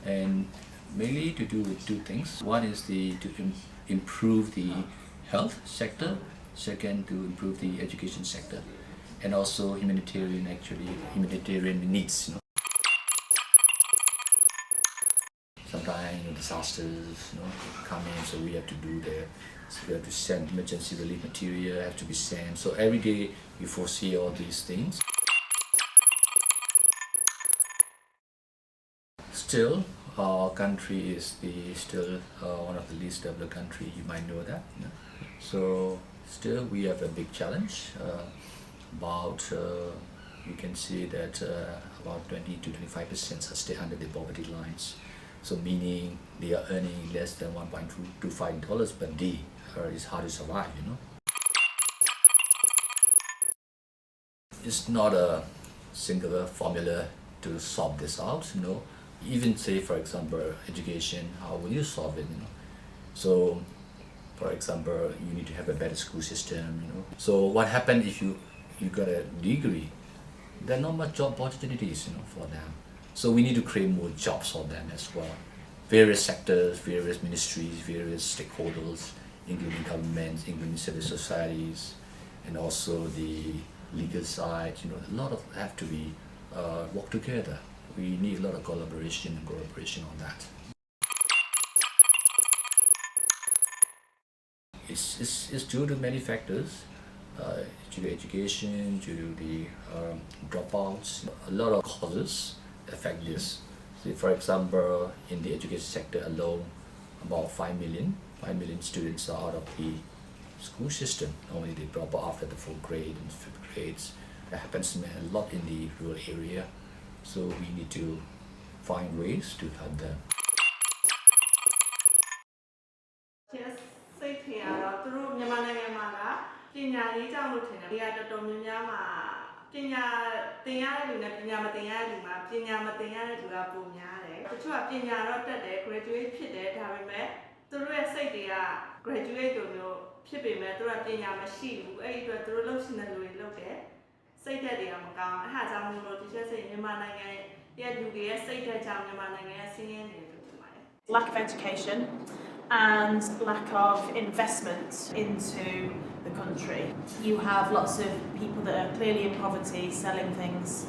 and mainly to do with two things. One is to improve the health sector, second to improve the education sector, and also humanitarian needs. Sometimes disasters come in, so we have to do that. So we have to send emergency relief material, have to be sent. So every day we foresee all these things. Still, our country is still one of the least developed country. You might know that. So still, we have a big challenge. You can see that about 20 to 25% are still under the poverty lines. So meaning they are earning less than $1.25 per day. It's hard to survive, It's not a singular formula to solve this out, Even say, for example, education, how will you solve it, So, for example, you need to have a better school system, So what happens if you got a degree? There are not much job opportunities, for them. So we need to create more jobs for them as well. Various sectors, various ministries, various stakeholders, including governments, including civil societies, and also the legal side. A lot of have to be work together. We need a lot of collaboration and cooperation on that. It's due to many factors. Due to education, due to the dropouts, a lot of causes affect this. So for example, in the education sector alone, about 5 million students are out of the school system. Normally they drop out after the 4th grade and 5th grades. That happens a lot in the rural area. So we need to find ways to help them. Lack of education and lack of investment into the country. You have lots of people that are clearly in poverty selling things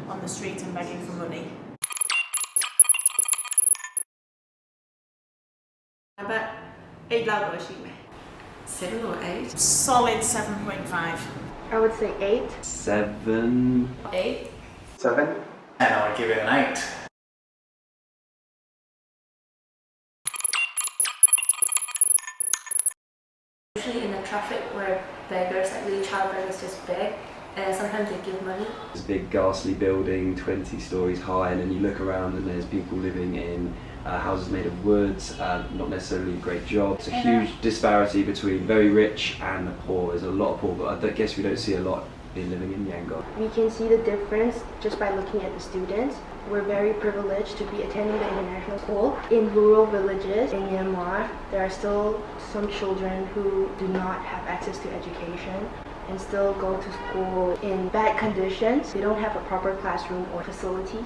on the street and begging for money. About 8 level, 7 or 8? Solid 7.5. I would say 8. 7. 8. 7. And I would give it an 8. Usually in the traffic where beggars, like really child beggars, just beg, sometimes they give money. This big ghastly building, 20 stories high, and then you look around and there's people living in houses made of wood, not necessarily a great job. It's a huge disparity between very rich and the poor. There's a lot of poor, but I guess we don't see a lot in living in Yangon. We can see the difference just by looking at the students. We're very privileged to be attending the international school. In rural villages in Myanmar, there are still some children who do not have access to education and still go to school in bad conditions. They don't have a proper classroom or facilities.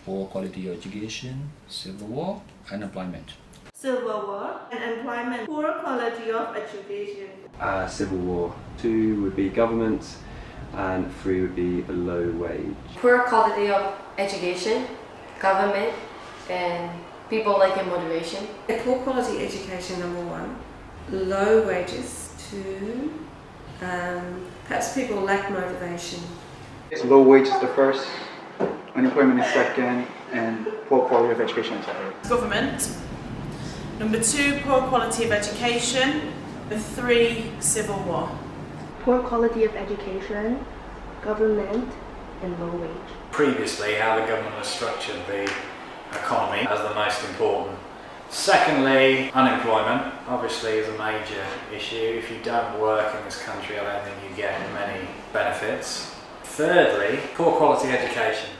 poor quality education, civil war, unemployment. Civil war and employment, poor quality of education. Civil war. 2 would be government, and 3 would be a low wage. Poor quality of education, government, and people lacking motivation. A poor quality education, number 1. Low wages, 2. Perhaps people lack motivation. Low wage is the first, unemployment is second, and poor quality of education is third. Government. Number 2, poor quality of education. Number 3, civil war. Poor quality of education, government, and low wage. Previously, how the government has structured the economy as the most important. Secondly, unemployment obviously is a major issue. If you don't work in this country, I don't think you get many benefits. Thirdly, poor quality education.